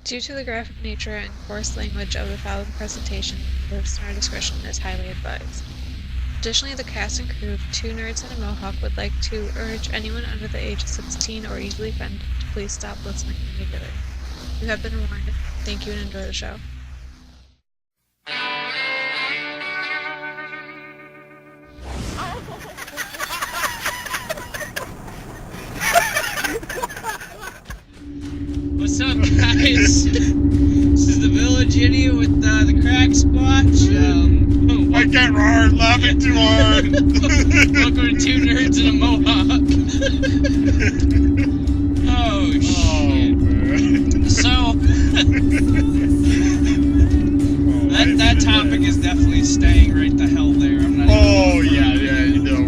Due to the graphic nature and coarse language of the following presentation, listener discretion is highly advised. Additionally, the cast and crew of Two Nerds and a Mohawk would like to urge anyone under the age of 16 or easily offended to please stop listening immediately. You have been warned. Thank you and enjoy the show. What's up, guys? This is the Village Idiot with the Kracksquatch. I can't roar, laughing too hard. Welcome to Two Nerds and a Mohawk. Oh, shit. Man. So, that topic is definitely staying right the hell there. I'm not yeah, you know,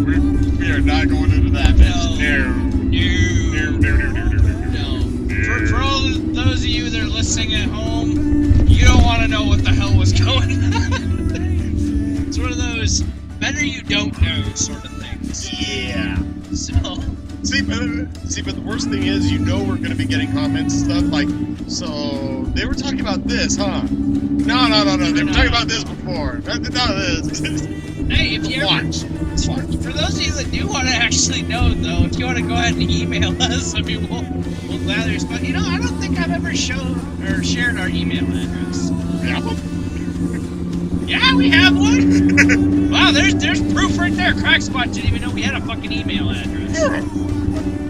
we are not going into that. No. For all those of you that are listening at home, you don't want to know what the hell was going on. It's one of those better you don't know sort of things. Yeah. So. See, but the worst thing is, you know, we're going to be getting comments and stuff like, so they were talking about this, huh? No. They were talking about this before. None of this. Hey, if you watch. For those of you that do want to actually know, though, if you want to go ahead and email us, I mean, we'll gladly respond. You know, I don't think I've ever shared our email address. Yeah, we have one. Wow, there's proof right there. Kracksquatch didn't even know we had a fucking email address.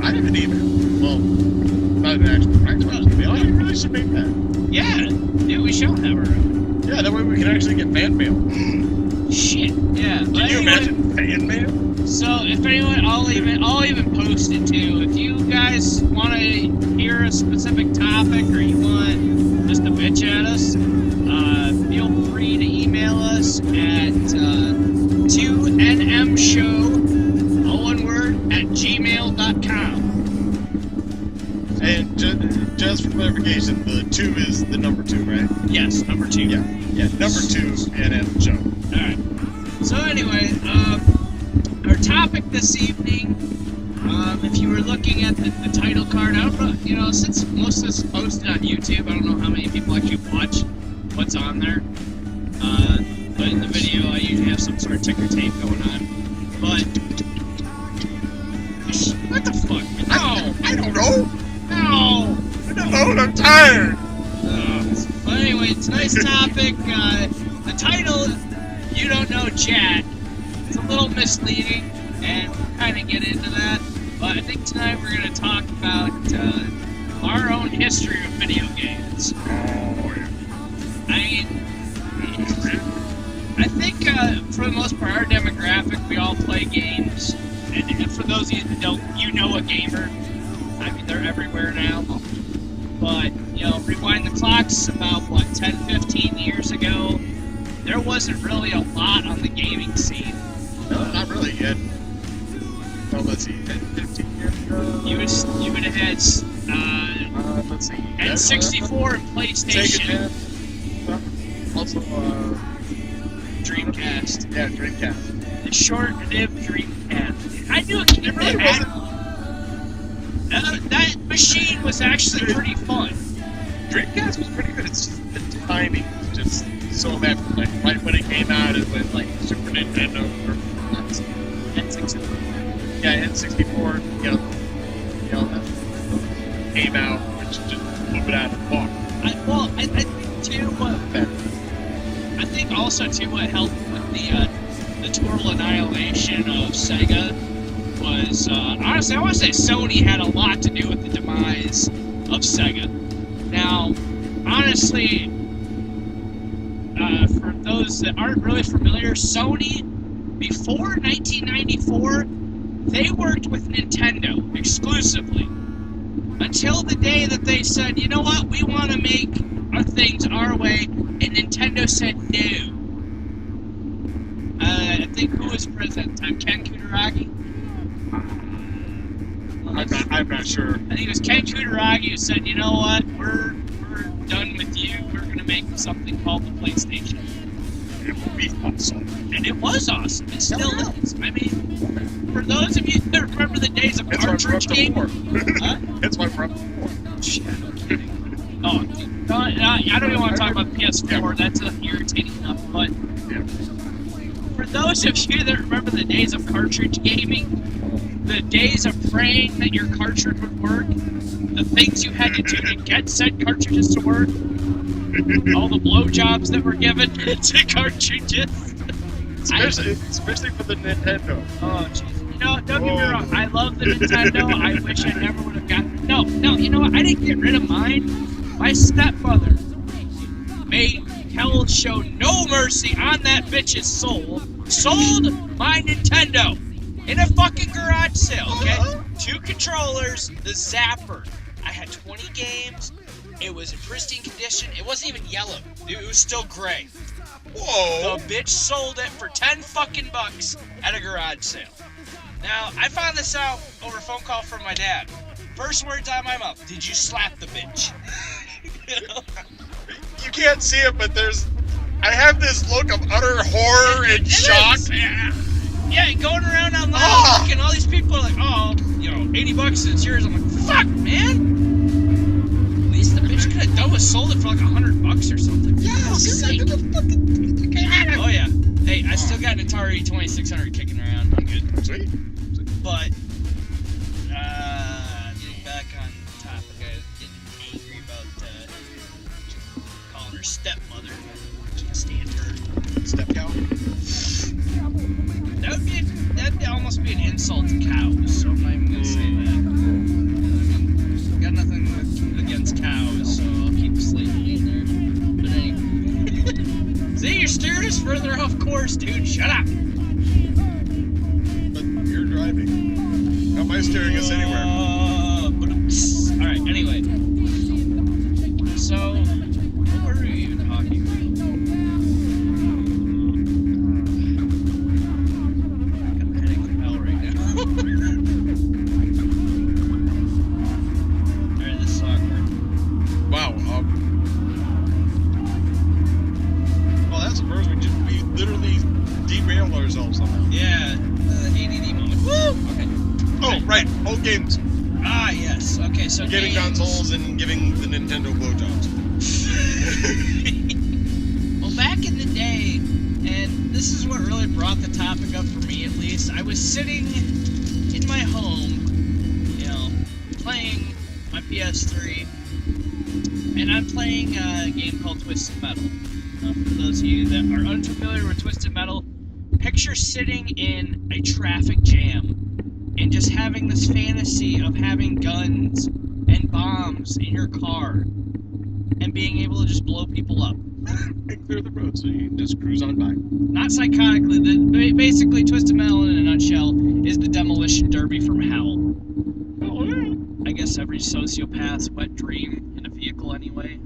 I have an email. Well, not an actual Kracksquatch email. I really should make that. Yeah, we shall have our own. Yeah, that way we can actually get fan mail. Shit. Yeah. Can you imagine fan mail? So if anyone, I'll even post it too. If you guys want to hear a specific topic or you want just to bitch at us, feel free to email us at 2nmshow, all one word, at gmail.com. And just for clarification, the 2 is the number 2, right? Yes, number 2. Yeah, number 2 NM show. Alright. So anyway, our topic this evening, if you were looking at the title card, I don't know, you know, since most of this is posted on YouTube, I don't know how many people actually watch what's on there. But in the video, I usually have some sort of ticker tape going on. But what the fuck? No, I don't know. No, I don't know. I'm tired. But anyway, tonight's topic, the title, You Don't Know Chat. It's a little misleading, and we'll kind of get into that. But I think tonight we're going to talk about our own history of video games. I mean, I think for the most part, our demographic, we all play games. And for those of you that don't, you know a gamer. I mean, they're everywhere now. But, you know, rewind the clocks about, 10, 15 years ago, there wasn't really a lot on the gaming scene. No, not really yet. Well, let's see, 10, 15 years ago. You would have had, let's see. N64 and PlayStation. Sega, also, Dreamcast. Yeah, Dreamcast. The short-lived Dreamcast. I knew it really had. That machine was actually pretty fun. Dreamcast was pretty good. It's just the timing was just so bad. Like right when it came out, it went like Super Nintendo or N64. Yeah, N64. You know that came out, which just blew it out of the park. I think too. I think also too what helped with the total annihilation of Sega was honestly, I want to say Sony had a lot to do with the demise of Sega. Now, honestly, for those that aren't really familiar, Sony, before 1994, they worked with Nintendo exclusively. Until the day that they said, you know what, we want to make our things our way, and Nintendo said no. I think who was president at the time? Ken Kutaragi? I'm not sure. I think it was Ken Kutaragi who said, you know what, we're done with you, we're going to make something called the PlayStation. It will be awesome. And it was awesome. It still is. I mean, for those of you that remember the days of cartridge gaming. It's my front 4. Shit, no kidding. Oh, no, I don't even want to talk about PS4. That's irritating enough. But for those of you that remember the days of cartridge gaming, the days of praying that your cartridge would work, the things you had to do to get said cartridges to work, all the blowjobs that were given to cartridges. Especially for the Nintendo. Oh, jeez. You know, don't get me wrong. I love the Nintendo. I wish I never would have gotten. No, you know what? I didn't get rid of mine. My stepmother made hell show no mercy on that bitch's soul. Sold my Nintendo in a fucking garage sale, okay? 2 controllers, the Zapper. I had 20 games. It was in pristine condition. It wasn't even yellow. It was still gray. Whoa! The bitch sold it for 10 fucking bucks at a garage sale. Now, I found this out over a phone call from my dad. First words out of my mouth, did you slap the bitch? You can't see it, but I have this look of utter horror and shock. Yeah, going around online, looking, all these people are like, oh, you know, 80 bucks, it's yours. I'm like, fuck, man. At least the bitch could have done was sold it for like $100 or something. Yeah, Oh yeah. Hey, I still got an Atari 2600 kicking around. I'm good. Sweet. But getting back on topic, I was getting angry about calling her stepmother. Can't stand her. Step cow. That'd almost be an insult to cows. So I'm not even gonna say that. I mean, got nothing against cows, so I'll keep slightly in there. But anyway. See, you're steering us further off course, dude. Shut up. But you're driving. How am I steering us anywhere? Alright, anyway. So, what were we even talking about? I got a headache from hell right now. Alright, this is awkward. Wow. Well, that's the first. We literally derailed ourselves somehow. Yeah, the ADD moment. Woo! Okay. Oh, right. Old games. Ah, yes. Okay, so Giving games. consoles and giving the Nintendo blowjobs. Well, back in the day, and this is what really brought the topic up for me at least, I was sitting in my home, you know, playing my PS3, and I'm playing a game called Twisted Metal. For those of you that are unfamiliar with Twisted Metal, picture sitting in a traffic jam and just having this fantasy of having guns and bombs in your car and being able to just blow people up. And clear the road so you can just cruise on by. Not psychotically. Basically, Twisted Metal in a nutshell is the demolition derby from hell. Oh, yeah. I guess every sociopath's wet dream in a vehicle anyway.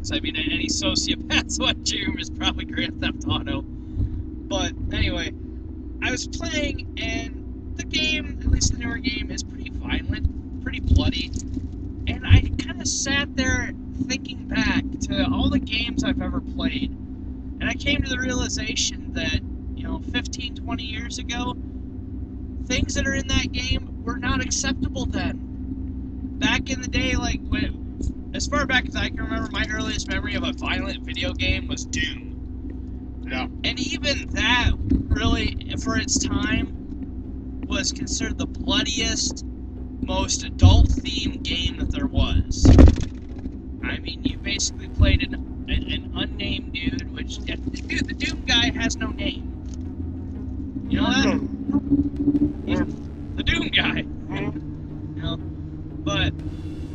So I mean, any sociopath's wet dream is probably Grand Theft Auto. But anyway, I was playing, and the game, at least the newer game, is pretty violent, pretty bloody. And I kind of sat there thinking back to all the games I've ever played. And I came to the realization that, 15, 20 years ago, things that are in that game were not acceptable then. Back in the day, like, as far back as I can remember, my earliest memory of a violent video game was Doom. Yeah. And even that, really, for its time, was considered the bloodiest, most adult-themed game that there was. I mean, you basically played an unnamed dude, which, the Doom guy has no name. You know that? He's the Doom guy. But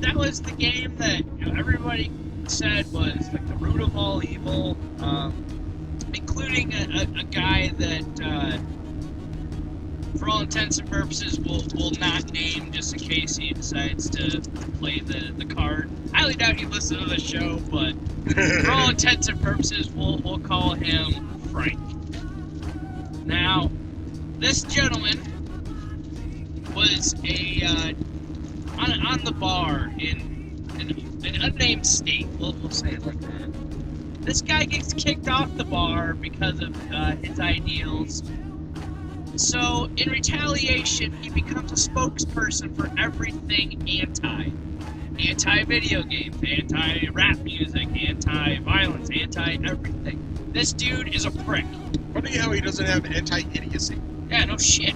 that was the game that everybody said was like the root of all evil, including a guy that, for all intents and purposes, will not name just in case he decides to play the card. Highly doubt he listens to the show, but for all intents and purposes, we'll call him Frank. Now, this gentleman was on the bar in an unnamed state. We'll say it like that. This guy gets kicked off the bar because of his ideals. So, in retaliation, he becomes a spokesperson for everything anti. anti-video games, anti-rap music, anti-violence, anti-everything. This dude is a prick. Funny how he doesn't have anti-idiocy. Yeah, no shit.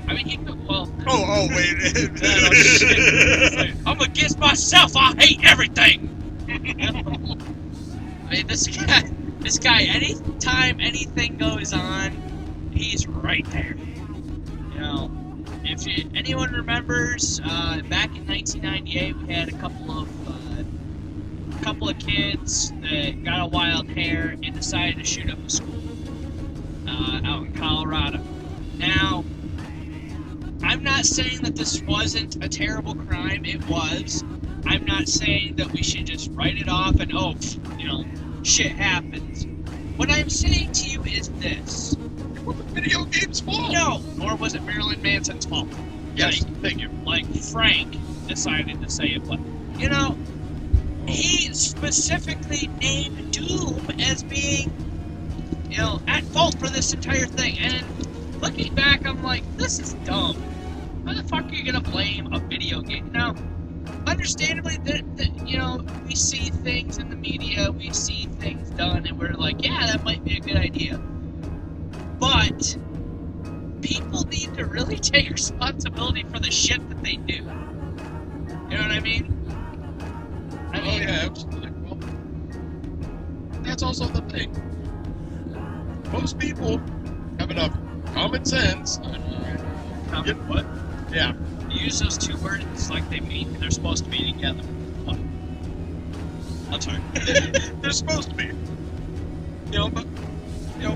I mean, he could, well... Oh, wait. Yeah, no shit. I'm against myself, I hate everything! I mean, this guy, anytime anything goes on, he's right there. You know, if anyone remembers, back in 1998, we had a couple of kids that got a wild hair and decided to shoot up a school out in Colorado. Now, I'm not saying that this wasn't a terrible crime. It was. I'm not saying that we should just write it off and, shit happens. What I'm saying to you is this. It wasn't video games' fault. No, nor was it Marilyn Manson's fault. Yes, thank you. Like Frank decided to say it was. You know, he specifically named Doom as being, at fault for this entire thing. And looking back, I'm like, this is dumb. Why the fuck are you gonna blame a video game? Now, understandably, we see things in the media, we see things done, and we're like, yeah, that might be a good idea. But people need to really take responsibility for the shit that they do. You know what I mean? Yeah, absolutely. Well, that's also the thing. Most people have enough common sense. What? Yeah. You use those two words like they're supposed to be together. What? I'm sorry. They're supposed to be. But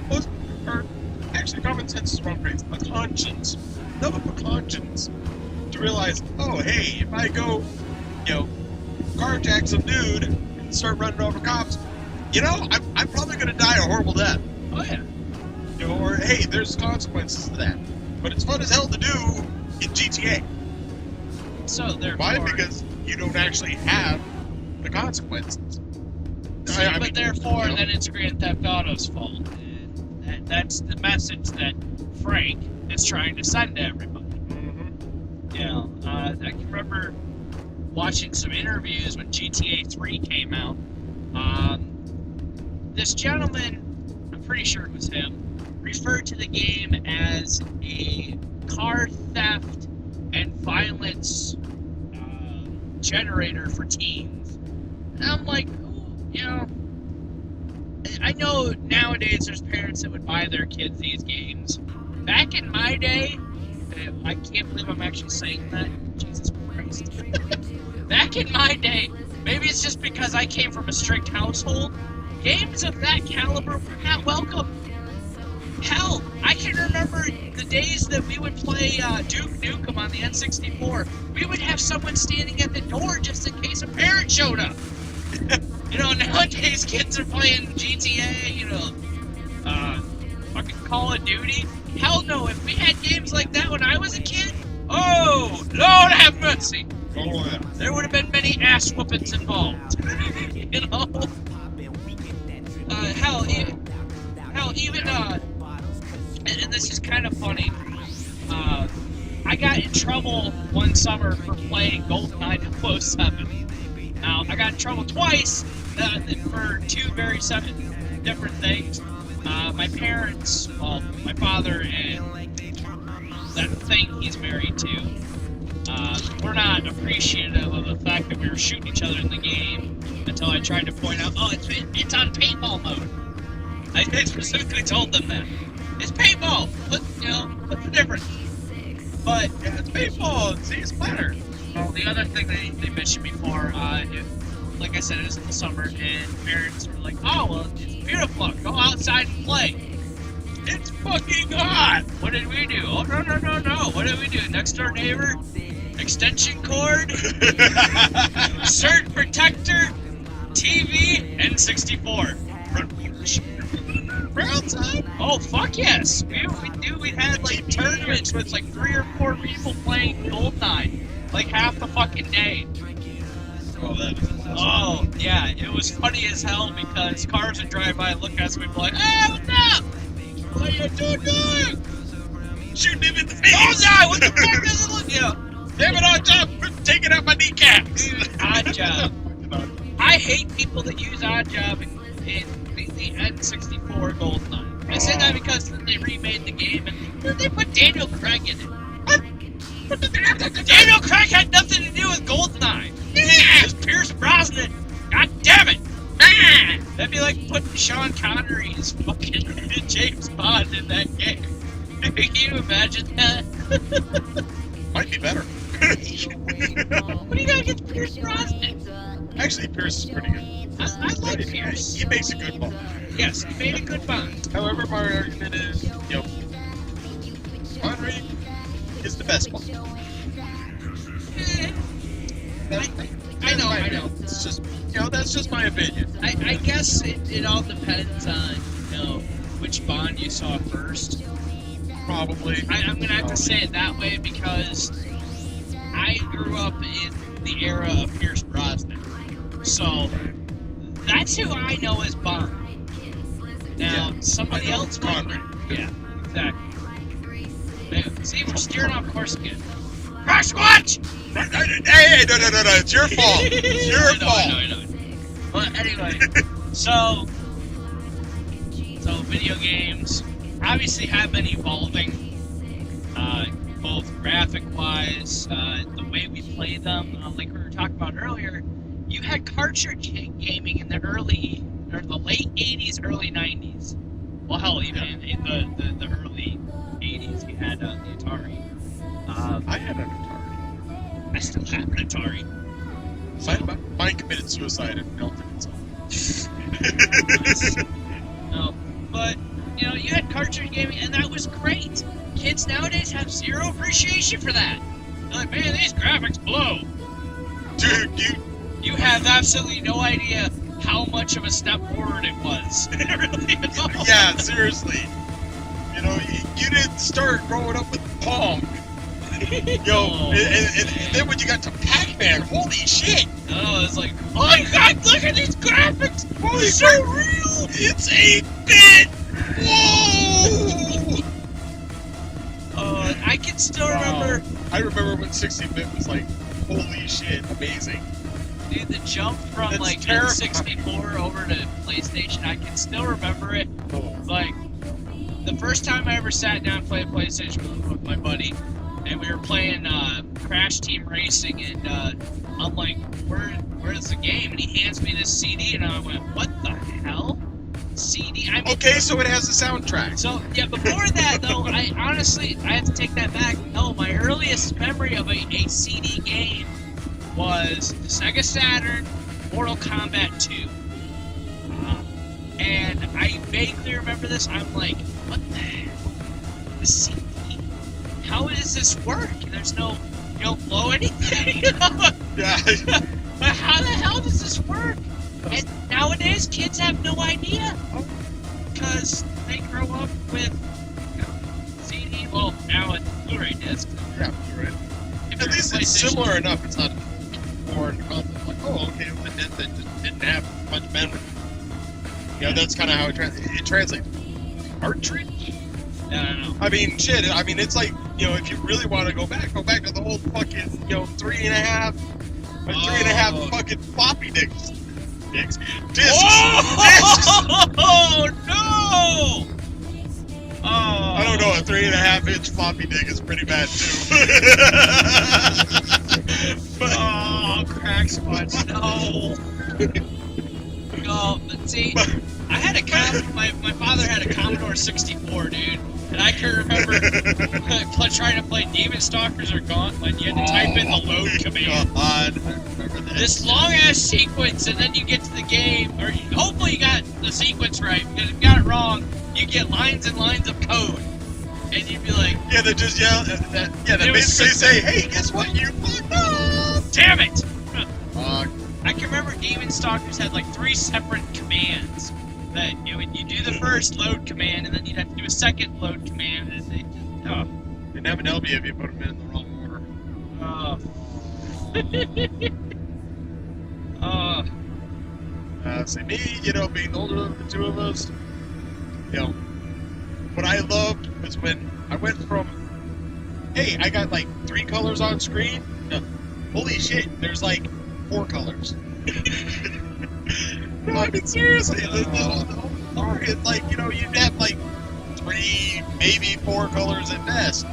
most are actually common sense is wrong phrase. A conscience. Enough of a conscience to realize, oh, hey, if I go, carjack some dude and start running over cops, I'm probably going to die a horrible death. Oh, yeah. Or, hey, there's consequences to that. But it's fun as hell to do in GTA. So, therefore... Why? Because you don't actually have the consequences. Then it's Grand Theft Auto's fault. And that's the message that Frank is trying to send to everybody. Mm-hmm. I can remember watching some interviews when GTA 3 came out. This gentleman, I'm pretty sure it was him, referred to the game as a car theft and violence generator for teens. And I'm like, I know nowadays there's parents that would buy their kids these games. Back in my day, I can't believe I'm actually saying that. Jesus Christ. Back in my day, maybe it's just because I came from a strict household, games of that caliber were not welcome. Hell, I can remember the days that we would play Duke Nukem on the N64. We would have someone standing at the door just in case a parent showed up. Nowadays kids are playing GTA, fucking Call of Duty. Hell no, if we had games like that when I was a kid, oh, Lord have mercy. Oh, yeah. There would have been many ass whoopings involved. And this is kind of funny. I got in trouble one summer for playing GoldenEye 007. Now, I got in trouble twice for two very different things. My parents, my father and that thing he's married to, were not appreciative of the fact that we were shooting each other in the game until I tried to point out, it's on paintball mode. I specifically told them that. It's paintball! What's the difference? But, yeah, it's paintball, see, it's better. Well, the other thing they mentioned before, like I said, it was in the summer, and parents were like, oh, well, it's beautiful, go outside and play. It's fucking hot! What did we do? Oh, no. What did we do? Next door neighbor? Extension cord? Surge protector? TV? N64. Front porch. Outside? Oh, fuck yes! We had, like, tournaments with, like, 3 or 4 people playing GoldenEye. Like, half the fucking day. Oh, that is awesome. Oh, yeah, it was funny as hell because cars would drive by and look at us and we'd be like, hey, what's up? What are you doing? Shooting him in the face! Oh, no, what the fuck does it look? Damn it, on top! taking out my kneecaps. Dude, Odd Job. I hate people that use Odd Job in the N64 GoldenEye. I say that because then they remade the game and they put Daniel Craig in it. What? Daniel Craig had nothing to do with GoldenEye. Yeah, it's Pierce Brosnan. God damn it. Ah! That'd be like putting Sean Connery as fucking James Bond in that game. Can you imagine that? Might be better. What do you got against Pierce Brosnan? Actually, Pierce is pretty good. I like Pierce. He makes a good Bond. Yes, he made a good Bond. However, my argument is, Connery is the best Bond. I know. It's just, that's just my opinion. I guess it all depends on, which Bond you saw first. Probably. I'm gonna have to say it that way because I grew up in the era of Pierce Brosnan. So, that's who I know as Bond. Now, somebody else might... Connery. Yeah, exactly. Man, see, we're steering off course again. Kracksquatch! Hey, no, it's your fault. It's your fault. I know. But anyway, so video games obviously have been evolving, both graphic-wise, the way we play them. Like we were talking about earlier, you had cartridge gaming in the late 80s, early 90s. Well, hell, even in the early 80s, you had the Atari. I had an Atari. I still have an Atari. Mine committed suicide and melted itself. No, but you had cartridge gaming, and that was great. Kids nowadays have zero appreciation for that. They're like, man, these graphics blow. Dude, you have absolutely no idea how much of a step forward it was. Really at all. Yeah, seriously. You didn't start growing up with Pong. And then when you got to Pac-Man, holy shit! Oh, it's like, oh my god, look at these graphics! Holy so real! It's 8-bit! Whoa! I can still remember... I remember when 16-bit was like, holy shit, amazing. Dude, the jump from N64 over to PlayStation, I can still remember it. Oh. Like, the first time I ever sat down and played PlayStation with my buddy, and we were playing Crash Team Racing, and I'm like, where's the game? And he hands me this CD, and I went, what the hell? CD? Okay, so it has a soundtrack. So, yeah, before that, though, I have to take that back. No, my earliest memory of a CD game was the Sega Saturn Mortal Kombat 2. And I vaguely remember this. I'm like, what the hell? The CD? How does this work? There's no, you don't blow anything. Yeah. But how the hell does this work? And nowadays, kids have no idea because they grow up with CD. Well, now it's Blu-ray discs. Yeah, Blu-ray. At least it's similar enough. It's not foreign concept. Like, oh, okay, it was a disc that just didn't have much memory. That's kind of how it translates. Cartridge? No. I mean, shit. I mean, it's like, if you really want to go back to the whole fucking, 3.5 fucking floppy disks. Discs. Oh, no! Oh. I don't know, a 3.5-inch floppy disk is pretty bad, too. Kracksquatch, no. No, but see, I had my father had a Commodore 64, dude. And I can remember trying to play Demon Stalkers or Gauntlet. You had to type in the load command. God, I remember that. This long-ass sequence, and then you get to the game, or hopefully you got the sequence right, because if you got it wrong, you get lines and lines of code. And you'd be like... Yeah, they just yell... they basically say, hey, guess what? You fucked up! Damn it! I can remember Demon Stalkers had like 3 separate commands. That you do the first load command, and then you'd have to do a second load command, and they just, Didn't have an LB if you put them in the wrong order. See, me, being the older of the two of us, what I loved was when I went from, hey, I got like 3 colors on screen, holy shit, there's like 4 colors. No, I mean seriously, the whole park, it's like, you'd have like 3, maybe 4 colors at best.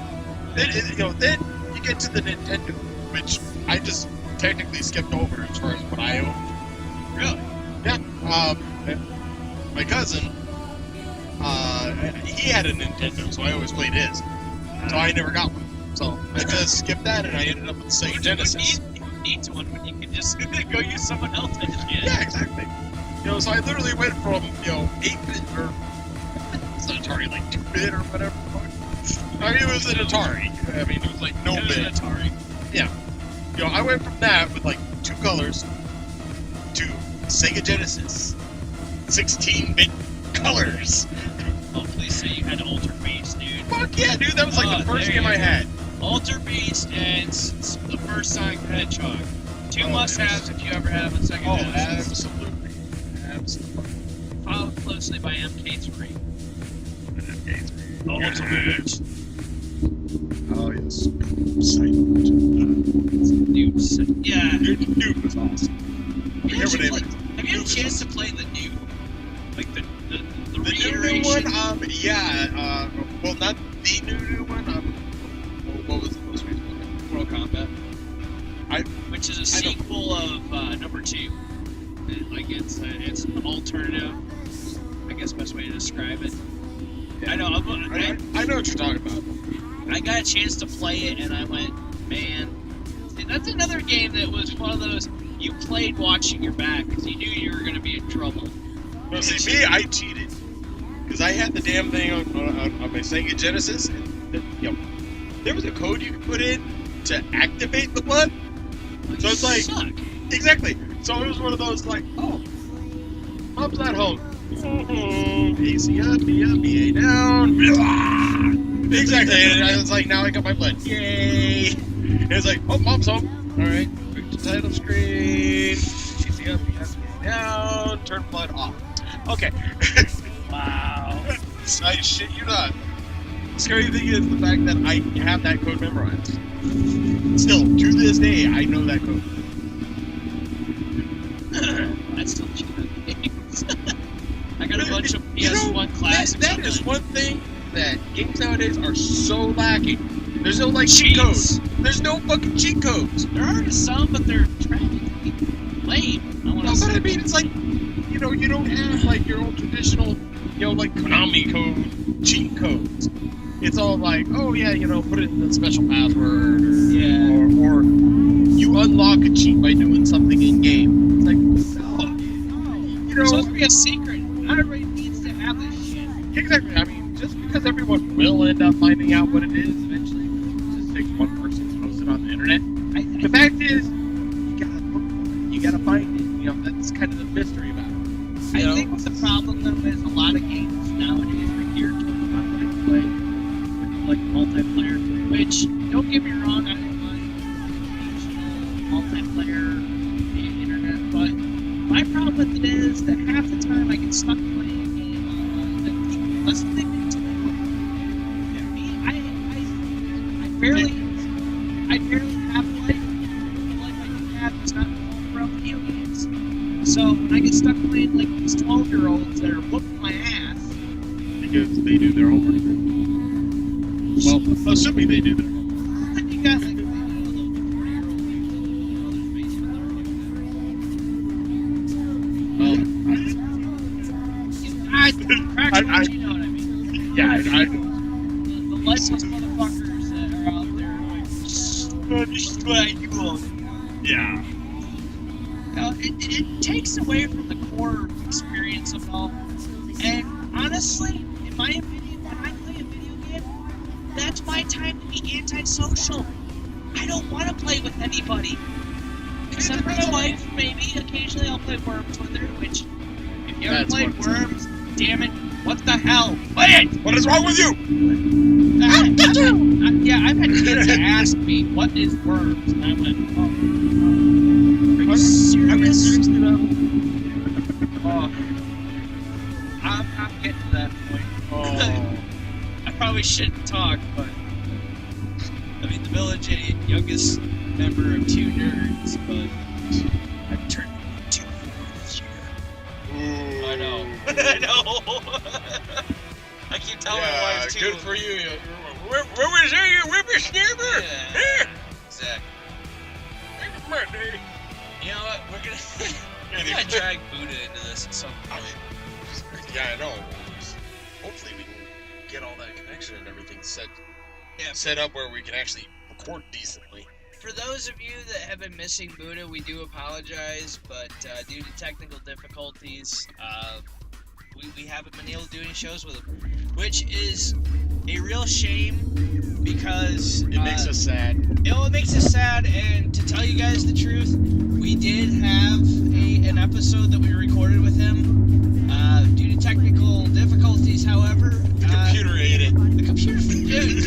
Then then you get to the Nintendo, which I just technically skipped over as far as what I own. Really? Yeah. My cousin, he had a Nintendo, so I always played his. So I never got one. So I just skipped that, and I ended up with the Sega Genesis. You need one when you can just go use someone else's. Yeah, exactly. So I literally went from 8-bit or it's an Atari, like 2-bit or whatever. I mean, it was an Atari. I mean, it was like no bit. An Atari. Yeah. I went from that with like 2 colors to Sega Genesis, 16-bit colors. Oh, please say you had Alter Beast, dude. Fuck yeah, dude! That was like the first game I had. Alter Beast and the first Sonic the Hedgehog. 2 must-haves if you ever have a Sega Genesis. Absolutely. Followed closely by MK3. MK3. Ultimate. Oh yes. Dude, yeah. Dude was awesome. Have you had a chance to play the new, like the new one? Yeah. Well, not the new one. What was the most recent one? Mortal Kombat. Which is a sequel of number 2. Like it's an alternative. I guess best way to describe it. Yeah. I know. I know what you're talking about. I got a chance to play it, and I went, man. See, that's another game that was one of those you played watching your back because you knew you were going to be in trouble. No, see, me, I cheated because I had the damn thing on my Sega Genesis. And, there was a code you could put in to activate the button. So it's like, exactly. So it was one of those like, oh, mom's not home. AC up, BA down. Exactly. And I was like, now I got my blood. Yay! And it's like, oh, mom's home. All right. Quick to title screen. AC up, BA down. Turn blood off. Okay. Wow. I shit you not. The scary thing is the fact that I have that code memorized. Still, to this day, I know that code. I still cheat on games. I got a bunch of PS1 classics. That is one thing that games nowadays are so lacking. There's no cheat codes. There's no fucking cheat codes. There are some, but they're tragically lame. But I mean, it's like, you don't have like your old traditional, like Konami code cheat codes. It's all like, oh yeah, put it in the special password, or you unlock a cheat by doing something in game. It's like, no, it's supposed to be a secret. Not everybody needs to have this shit. Exactly. I mean, just because everyone will end up finding out what it is eventually, it just takes one person to post it on the internet. The fact is, you gotta find it. That's kind of the mystery about it. I think what the problem though is a lot of games nowadays are geared towards online play, like multiplayer. Which, don't get me wrong, I don't mind multiplayer via internet, but my problem with it is that half the time I get stuck playing a game online that's listening to it. I barely have life. The life I do have is not from video games. So when I get stuck playing like these 12-year-olds that are whooping my ass, because they do their homework. Well, assuming they do their homework. then you got like the 40-year-old Kracksquatch, you know what I mean? Yeah, I know. The lifeless motherfuckers that are out there like, this is what I do all day. Yeah. It takes away from the core experience of it all. And honestly, in my opinion, when I play a video game, that's my time to be antisocial. I don't want to play with anybody. Except for my wife, maybe. Occasionally I'll play Worms with her, which, if you ever played Worms, damn it, what the hell? Play it! What is wrong with you? I've had kids ask me, what is Worms? And I went, oh. Are you serious? I'm getting to that point. I probably shouldn't talk, but I mean, the village idiot, youngest member of Two Nerds, but I've turned 2 this year. Ooh. I know. I know. I keep telling my wife too. Good for you. Where was you whippersnapper? Yeah, exactly. You know what? We're gonna drag Buddha into this at some point. Yeah, I know. Hopefully we can get all that connection and everything set up where we can actually record decently. For those of you that have been missing Buddha, we do apologize, but due to technical difficulties, we haven't been able to do any shows with him, which is a real shame because It makes us sad. It makes us sad, and to tell you guys the truth, we did have an episode that we recorded with him. Due to technical difficulties, however, The computer ate it. the computer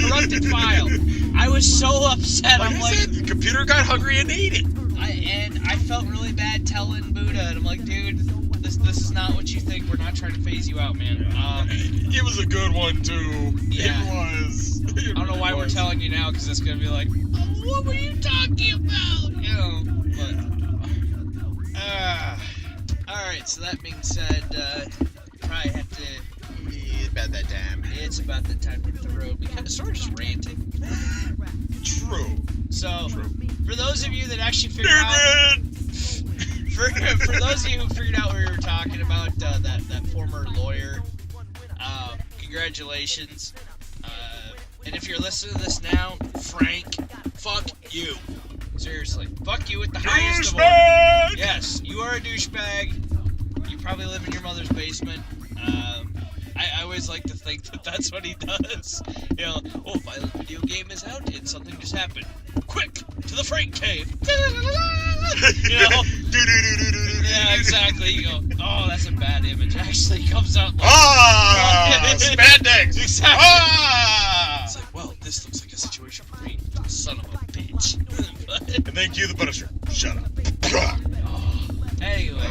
corrupted file. I was so upset. Like I'm I like, said, the computer got hungry and ate it. I felt really bad telling Buddha, and I'm like, dude, this is not what you think. We're not trying to phase you out, man. It was a good one too. Yeah. It was. I don't know why we're telling you now, because it's gonna be like, oh, what were you talking about? You know, but all right. So that being said, probably have to. It's about that time. It's about the time to hit the road. We kind of sort of just ranted. True. So, True. for those of you that actually figured out, for those of you who figured out what we were talking about, that former lawyer, congratulations. And if you're listening to this now, Frank, fuck you. Seriously, fuck you with the highest of all. Douchebag! Yes, you are a douchebag. You probably live in your mother's basement. I always like to think that that's what he does. You know, oh, violent video game is out and something just happened. Quick, to the Frank cave. You know? Yeah, exactly. You go, oh, that's a bad image. Actually, it comes out like... Spandex! Exactly. Ah! It's like, well, this looks like a situation for me. Son of a bitch. And thank you, the Punisher. Shut up. Anyway.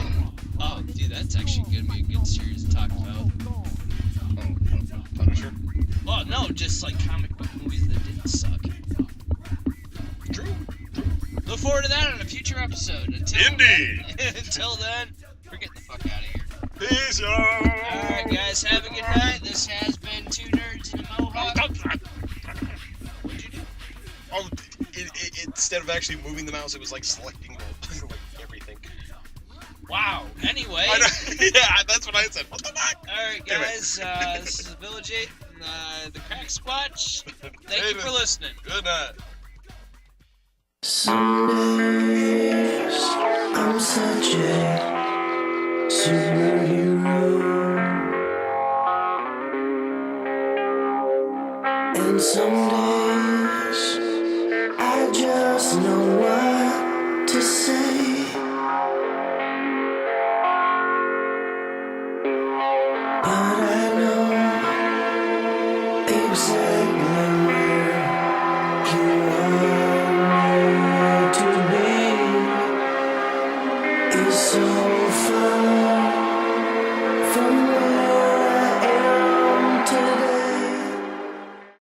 Oh, dude, that's actually going to be a good series to talk about. Punisher? Well, no, just like comic book movies that didn't suck. True. Look forward to that on a future episode. Indeed. Until then, we're getting the fuck out of here. Peace out. Alright, guys, have a good night. This has been Two Nerds in a Mohawk. What'd you do? Oh, instead of actually moving the mouse, it was like selecting everything. Wow. Anyway. I know. Yeah, that's what I said. What the fuck? Alright, guys, this is Village 8 and the Kracksquatch. Thank you for listening. Good night. Some days I'm such a superhero, and some days I just know what to say. But I know exactly where you want me to be. It's so far